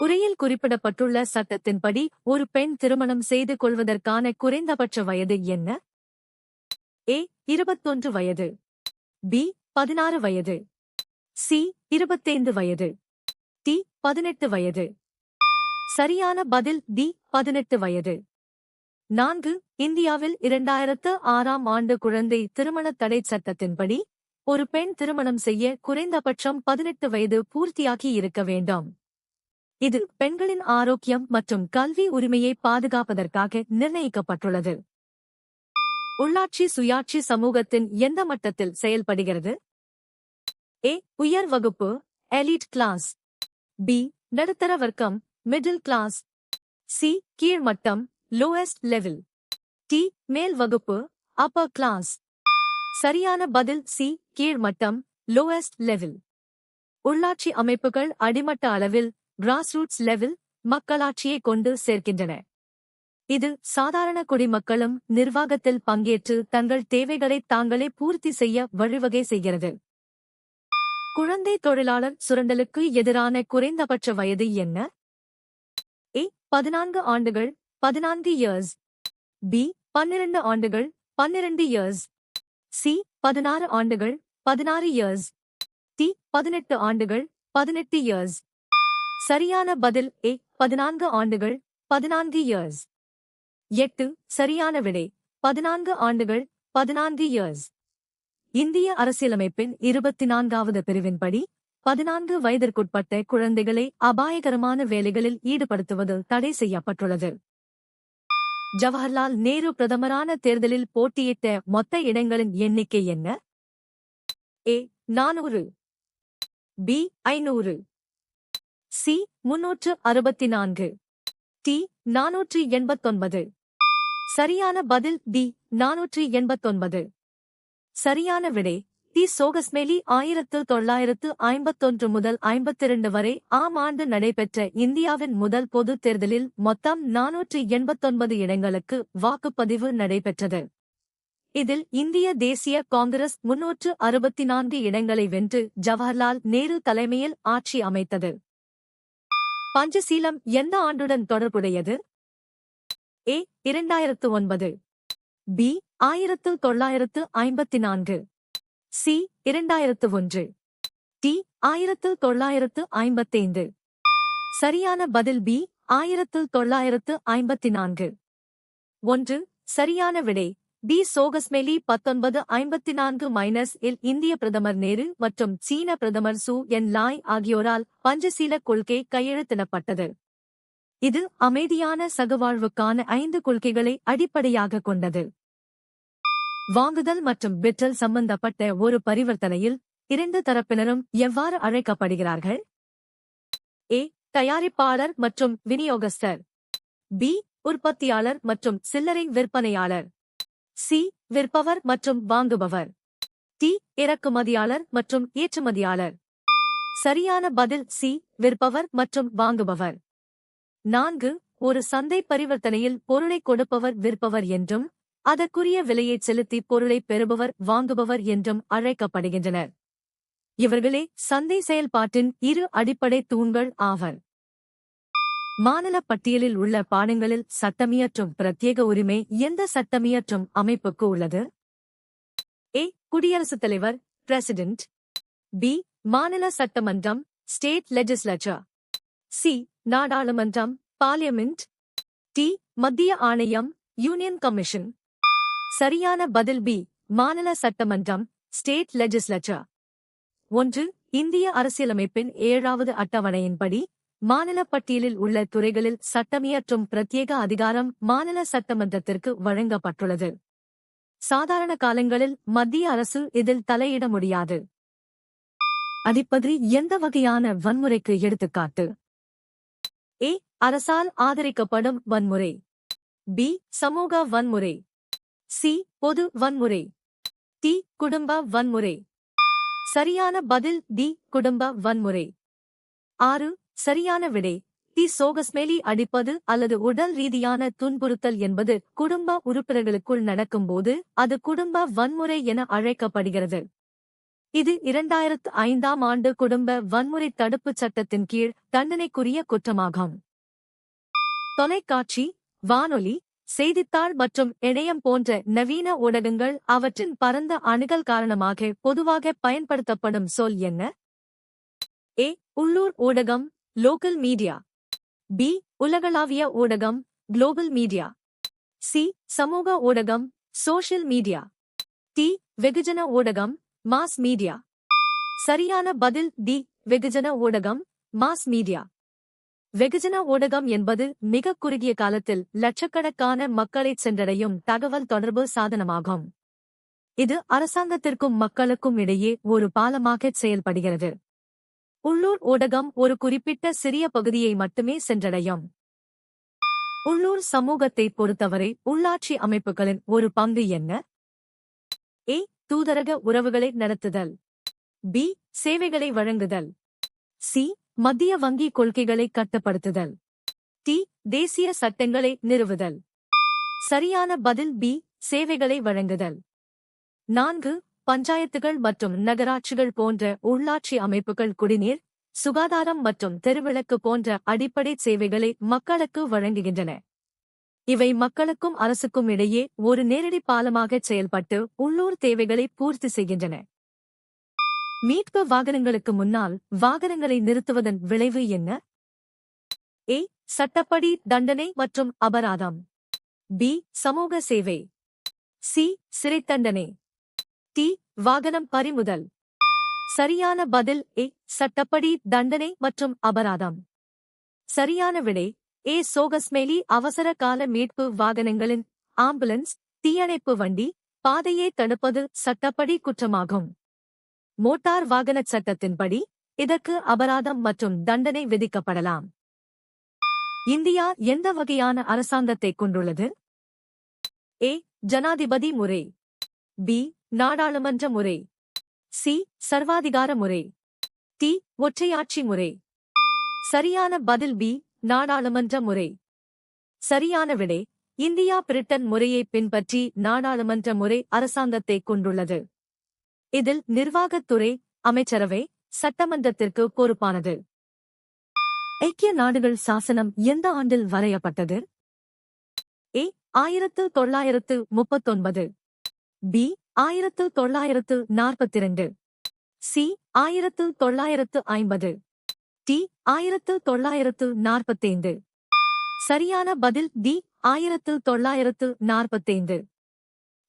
உரையில் குறிப்பிடப்பட்டுள்ள சட்டத்தின்படி ஒரு பெண் திருமணம் செய்து கொள்வதற்கான குறைந்தபட்ச வயது என்ன? ஏ 21 வயது, பி 16 வயது, சி 25 வயது, டி 18 வயது. சரியான பதில் டி 18 வயது. 4. இந்தியாவில் 2006ஆம் ஆண்டு குழந்தை திருமணத் தடைச் சட்டத்தின்படி ஒரு பெண் திருமணம் செய்ய குறைந்தபட்சம் 18 வயது பூர்த்தியாகி இருக்க வேண்டும். இது பெண்களின் ஆரோக்கியம் மற்றும் கல்வி உரிமையை பாதுகாப்பதற்காக நிர்ணயிக்கப்பட்டுள்ளது. உள்ளாட்சி சுயாட்சி சமூகத்தின் எந்த மட்டத்தில் செயல்படுகிறது? ஏ உயர் வகுப்பு எலிட் கிளாஸ், பி நடுத்தர வர்க்கம் மிடில் கிளாஸ், சி கீழ்மட்டம் லோயஸ்ட் லெவல், டி மேல் வகுப்பு அப்பர் கிளாஸ். சரியான பதில் சி கீழ்மட்டம் லோயஸ்ட் லெவல். உள்ளாட்சி அமைப்புகள் அடிமட்ட அளவில் கிராஸ்ரூட்ஸ் லெவல் மக்களாட்சியை கொண்டு சேர்க்கின்றன. இது சாதாரண குடிமக்களும் நிர்வாகத்தில் பங்கேற்று தங்கள் தேவைகளை தாங்களே பூர்த்தி செய்ய வழிவகை செய்கிறது. குழந்தை தொழிலாளர் சுரண்டலுக்கு எதிரான குறைந்தபட்ச வயது என்ன? ஏ 14 ஆண்டுகள் 14 இயர்ஸ், பி 12 ஆண்டுகள் 12 இயர்ஸ், சி 16 ஆண்டுகள் 16 இயர்ஸ், டி 18 ஆண்டுகள் 18 இயர்ஸ். சரியான பதில் ஏ 14 ஆண்டுகள் 14 இயர்ஸ். 8. சரியான விடை 14 ஆண்டுகள் 14 இயர்ஸ். இந்திய அரசியலமைப்பின் 24வது பிரிவின்படி 14 வயதிற்குட்பட்ட குழந்தைகளை அபாயகரமான வேலைகளில் ஈடுபடுத்துவது தடை செய்யப்பட்டுள்ளது. ஜவஹர்லால் நேரு பிரதமரான தேர்தலில் போட்டியிட்ட மொத்த இடங்களின் எண்ணிக்கை என்ன? ஏ 400, பி 500, சி 364, டி 489. சரியான பதில் டி 489. சரியான விடை டி சோகஸ்மேலி. 1951 முதல் 52 வரை ஆம் ஆண்டு நடைபெற்ற இந்தியாவின் முதல் பொது தேர்தலில் மொத்தம் 489 இடங்களுக்கு வாக்குப்பதிவு நடைபெற்றது. இதில் இந்திய தேசிய காங்கிரஸ் 364 இடங்களை வென்று ஜவஹர்லால் நேரு தலைமையில் ஆட்சி அமைத்தது. பஞ்சசீலம் எந்த ஆண்டுடன் தொடர்புடையது? ஏ 2009, பி 1954, சி 2001, டி 1955. சரியான பதில் பி 1954. 1. சரியான விடை பி சோகஸ்மேலி. 1954 இல் இந்திய பிரதமர் நேரு மற்றும் சீன பிரதமர் சு என் லாய் ஆகியோரால் பஞ்சசீல கொள்கை கையெழுத்திடப்பட்டது. இது அமைதியான சகவாழ்வுக்கான 5 கொள்கைகளை அடிப்படையாக கொண்டது. வாங்குதல் மற்றும் விற்றல் சம்பந்தப்பட்ட ஒரு பரிவர்த்தனையில் 2 தரப்பினரும் எவ்வாறு அழைக்கப்படுகிறார்கள்? ஏ தயாரிப்பாளர் மற்றும் விநியோகஸ்தர், பி உற்பத்தியாளர் மற்றும் சில்லறை விற்பனையாளர், சி விற்பவர் மற்றும் வாங்குபவர், டி இறக்குமதியாளர் மற்றும் ஏற்றுமதியாளர். சரியான பதில் சி விற்பவர் மற்றும் வாங்குபவர். 4. ஒரு சந்தை பரிவர்த்தனையில் பொருளை கொடுப்பவர் விற்பவர் என்றும் அதற்குரிய விலையைச் செலுத்தி பொருளை பெறுபவர் வாங்குபவர் என்றும் அழைக்கப்படுகின்றனர். இவர்களே சந்தை செயல்பாட்டின் 2 அடிப்படை தூண்கள் ஆவர். மாநில பட்டியலில் உள்ள பாடங்களில் சட்டமியற்றும் பிரத்யேக உரிமை எந்த சட்டமியற்றும் அமைப்புக்கு உள்ளது? ஏ குடியரசுத் தலைவர் பிரசிடென்ட், பி மாநில சட்டமன்றம் ஸ்டேட் லெஜிஸ்லேச்சர், சி நாடாளுமன்றம் பார்லிமெண்ட், டி மத்திய ஆணையம் யூனியன் கமிஷன். சரியான பதில் பி மாநில சட்டமன்றம் ஸ்டேட் லெஜிஸ்லேச்சர். 1. இந்திய அரசியலமைப்பின் 7வது அட்டவணையின்படி மாநில பட்டியலில் உள்ள துறைகளில் சட்டமியற்றும் பிரத்யேக அதிகாரம் மாநில சட்டமன்றத்திற்கு வழங்கப்பட்டுள்ளது. சாதாரண காலங்களில் மத்திய அரசு இதில் தலையிட முடியாது. அடிப்பது எந்த வகையான வன்முறைக்கு எடுத்துக்காட்டு? ஏ அரசால் ஆதரிக்கப்படும் வன்முறை, பி சமூக வன்முறை, சி பொது வன்முறை, டி குடும்ப வன்முறை. சரியான பதில் டி குடும்ப வன்முறை. 6. சரியான விடை டி சோகஸ்மேலி. அடிப்பது அல்லது உடல் ரீதியான துன்புறுத்தல் என்பது குடும்ப உறுப்பினர்களுக்குள் நடக்கும்போது அது குடும்ப வன்முறை என அழைக்கப்படுகிறது. இது 2005ஆம் ஆண்டு குடும்ப வன்முறை தடுப்புச் சட்டத்தின் கீழ் தண்டனைக்குரிய குற்றமாகும். தொலைக்காட்சி, வானொலி, செய்தித்தாள் மற்றும் இணையம் போன்ற நவீன ஊடகங்கள் அவற்றின் பரந்த அணுகல் காரணமாக பொதுவாக பயன்படுத்தப்படும் சொல் என்ன? ஏ. உள்ளூர் ஊடகம், லோக்கல் மீடியா. பி. உலகளாவிய ஊடகம், குளோபல் மீடியா. சி. சமூக ஊடகம், சோஷியல் மீடியா. டி. வெகுஜன ஊடகம், மாஸ் மீடியா. சரியான பதில் டி. வெகுஜன ஊடகம், மாஸ் மீடியா. வெகுஜன ஊடகம் என்பது மிக குறுகிய காலத்தில் லட்சக்கணக்கான மக்களைச் சென்றடையும் தகவல் தொடர்பு சாதனமாகும். இது அரசாங்கத்திற்கும் மக்களுக்கும் இடையே ஒரு பாலமாகச் செயல்படுகிறது. உள்ளூர் ஊடகம் ஒரு குறிப்பிட்ட சிறிய பகுதியை மட்டுமே சென்றடையும். உள்ளூர் சமூகத்தைப் பொறுத்தவரை உள்ளாட்சி அமைப்புகளின் ஒரு பங்கு என்ன? ஏ. தூதரக உறவுகளை நடத்துதல். பி. சேவைகளை வழங்குதல். சி. மத்திய வங்கி கொள்கைகளை கட்டுப்படுத்துதல். டி. தேசிய சட்டங்களை நிறுவுதல். சரியான பதில் பி. சேவைகளை வழங்குதல். 4. பஞ்சாயத்துகள் மற்றும் நகராட்சிகள் போன்ற உள்ளாட்சி அமைப்புகள் குடிநீர், சுகாதாரம் மற்றும் தெருவிளக்கு போன்ற அடிப்படை சேவைகளை மக்களுக்கு வழங்குகின்றன. இவை மக்களுக்கும் அரசுக்கும் இடையே ஒரு நேரடி பாலமாகச் செயல்பட்டு உள்ளூர் தேவைகளை பூர்த்தி செய்கின்றன. மீட்பு வாகனங்களுக்கு முன்னால் வாகனங்களை நிறுத்துவதன் விளைவு என்ன? ஏ. சட்டப்படி தண்டனை மற்றும் அபராதம். பி. சமூக சேவை. சி. சிறை தண்டனை. டி. வாகனம் பறிமுதல். சரியான பதில் ஏ. சட்டப்படி தண்டனை மற்றும் அபராதம். சரியான விடை ஏ. சோகஸ்மேலி அவசர கால மீட்பு வாகனங்களின் ஆம்புலன்ஸ், தீயணைப்பு வண்டி, பாதையை தடுப்பது சட்டப்படி குற்றமாகும். மோட்டார் வாகனச் சட்டத்தின்படி இதற்கு அபராதம் மற்றும் தண்டனை விதிக்கப்படலாம். இந்தியா எந்த வகையான அரசாங்கத்தை கொண்டுள்ளது? ஏ. ஜனாதிபதி முறை. பி. நாடாளுமன்ற முறை. சி. சர்வாதிகார முறை. டி. ஒற்றையாட்சி முறை. சரியான பதில் பி. நாடாளுமன்ற முறை. சரியான விடை இந்தியா பிரிட்டன் முறையை பின்பற்றி நாடாளுமன்ற முறை அரசாங்கத்தை கொண்டுள்ளது. இதில் நிர்வாகத்துறை, அமைச்சரவை, சட்டமன்றத்திற்கு பொறுப்பானது. ஐக்கிய நாடுகள் சாசனம் எந்த ஆண்டில் வரையப்பட்டது? ஏ. 1939. பி. 1942. சி. 1950. டி. 1945. சரியான பதில் டி. 1945.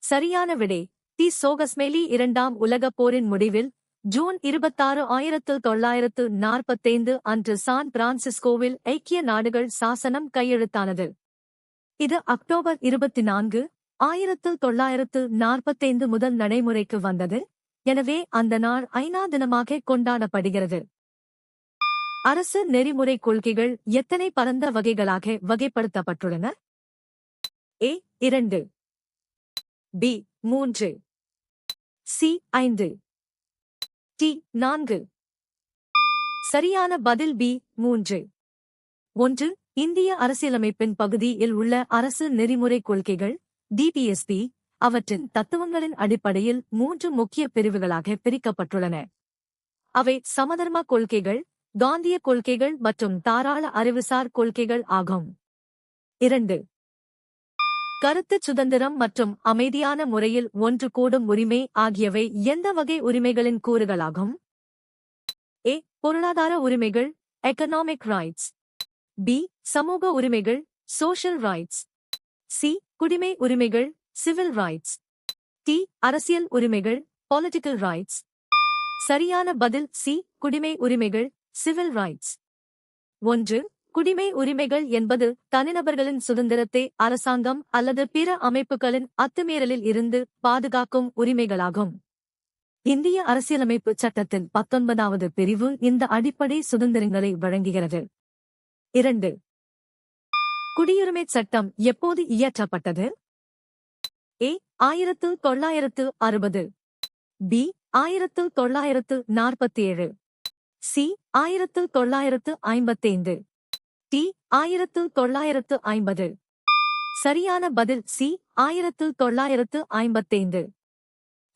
சரியான விடை டி. சோகஸ்மேலி. இரண்டாம் உலகப் போரின் முடிவில் ஜூன் 26, 1945 அன்று சான் பிரான்சிஸ்கோவில் ஐக்கிய நாடுகள் சாசனம் கையெழுத்தானது. இது அக்டோபர் 24, 1945 முதல் நடைமுறைக்கு வந்தது. எனவே அந்த நாள் ஐநா தினமாக கொண்டாடப்படுகிறது. அரசு நெறிமுறை கொள்கைகள் எத்தனை பரந்த வகைகளாக வகைப்படுத்தப்பட்டுள்ளன? ஏ. 2. பி. 3. சி. 5. டி. 4. சரியான பதில் பி. 3. 1. இந்திய அரசியலமைப்பின் பகுதியில் உள்ள அரசு நெறிமுறை கொள்கைகள் டிபிஎஸ்பி அவற்றின் தத்துவங்களின் அடிப்படையில் 3 முக்கிய பிரிவுகளாக பிரிக்கப்பட்டுள்ளன. அவை சமதர்ம கொள்கைகள், காந்திய கொள்கைகள் மற்றும் தாராள அறிவுசார் கொள்கைகள் ஆகும். 2. கருத்துச் சுதந்திரம் மற்றும் அமைதியான முறையில் ஒன்று கூடும் உரிமை ஆகியவை எந்த வகை உரிமைகளின் கூறுகளாகும்? ஏ. பொருளாதார உரிமைகள், எகனாமிக் ரைட்ஸ். பி. சமூக உரிமைகள், சோஷியல் ரைட்ஸ். சி. குடிமை உரிமைகள், சிவில் ரைட்ஸ். டி. அரசியல் உரிமைகள், பொலிட்டிக்கல் ரைட்ஸ். சரியான பதில் சி. குடிமை உரிமைகள், சிவில் ரைட்ஸ். 1. குடிமை உரிமைகள் என்பது தனிநபர்களின் சுதந்திரத்தை அரசாங்கம் அல்லது பிற அமைப்புகளின் அத்துமீறலில் இருந்து பாதுகாக்கும் உரிமைகளாகும். இந்திய அரசியலமைப்பு சட்டத்தின் 19வது பிரிவு இந்த அடிப்படை சுதந்திரங்களை வழங்குகிறது. 2. குடியுரிமைச் சட்டம் எப்போது இயற்றப்பட்டது? ஏ. 1960. பி. 1947. சி. 1955. டி. 1950. சரியான பதில் சி. 1955.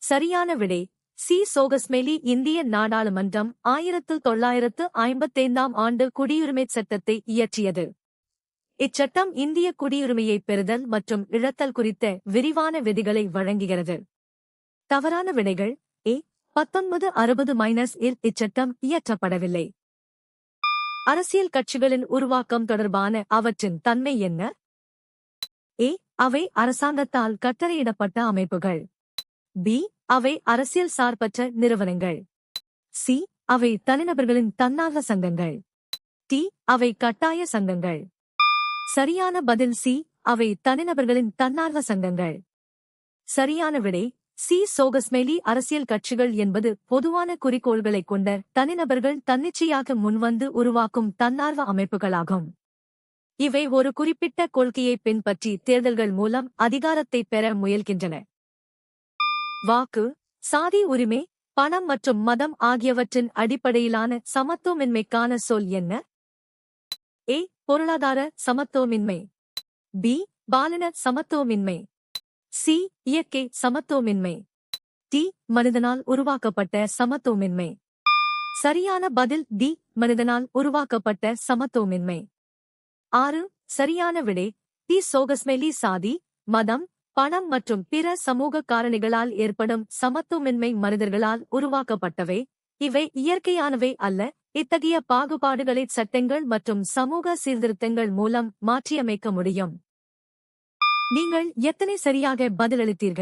சரியான விடை சி. சோகஸ்மேலி இந்திய நாடாளுமன்றம் 1955ஆம் ஆண்டு குடியுரிமைச் சட்டத்தை இயற்றியது. இச்சட்டம் இந்திய குடியுரிமையை பெறுதல் மற்றும் இழத்தல் குறித்த விரிவான விதிகளை வழங்குகிறது. தவறான விடைகள். ஏ. 1960-இல் இச்சட்டம் இயற்றப்படவில்லை. அரசியல் கட்சிகளின் உருவாக்கம் தொடர்பான அவற்றின் தன்மை என்ன? ஏ. அவை அரசாங்கத்தால் கட்டளையிடப்பட்ட அமைப்புகள். பி. அவை அரசியல் சார்பற்ற நிறுவனங்கள். சி. அவை தனிநபர்களின் தன்னார்வ சங்கங்கள். டி. அவை கட்டாய சங்கங்கள். சரியான பதில் சி. அவை தனிநபர்களின் தன்னார்வ சங்கங்கள். சரியான விடை சி. சோகஸ்மேலி அரசியல் கட்சிகள் என்பது பொதுவான குறிக்கோள்களைக் கொண்ட தனிநபர்கள் தன்னிச்சையாக முன்வந்து உருவாக்கும் தன்னார்வ அமைப்புகளாகும். இவை ஒரு குறிப்பிட்ட கொள்கையை பின்பற்றி தேர்தல்கள் மூலம் அதிகாரத்தை பெற முயல்கின்றன. வாக்கு, சாதி உரிமை, பணம் மற்றும் மதம் ஆகியவற்றின் அடிப்படையிலான சமத்துவமின்மைக்கான சொல் என்ன? ஏ. பொருளாதார சமத்துவமின்மை. பி. பாலின சமத்துவமின்மை. சி. இயற்கை சமத்துவமின்மை. டி. மனிதனால் உருவாக்கப்பட்ட சமத்துவமின்மை. சரியான பதில் டி. மனிதனால் உருவாக்கப்பட்ட சமத்துவமின்மை. 6. சரியான விடை டி. சோகஸ்மேலி சாதி, மதம், பணம் மற்றும் பிற சமூக காரணிகளால் ஏற்படும் சமத்துவமின்மை மனிதர்களால் உருவாக்கப்பட்டவை. இவை இயற்கையானவை அல்ல. இத்தகைய பாகுபாடுகளை சட்டங்கள் மற்றும் சமூக சீர்திருத்தங்கள் மூலம் மாற்றியமைக்க முடியும். நீங்கள் எத்தனை சரியாக பதிலளித்தீர்கள்?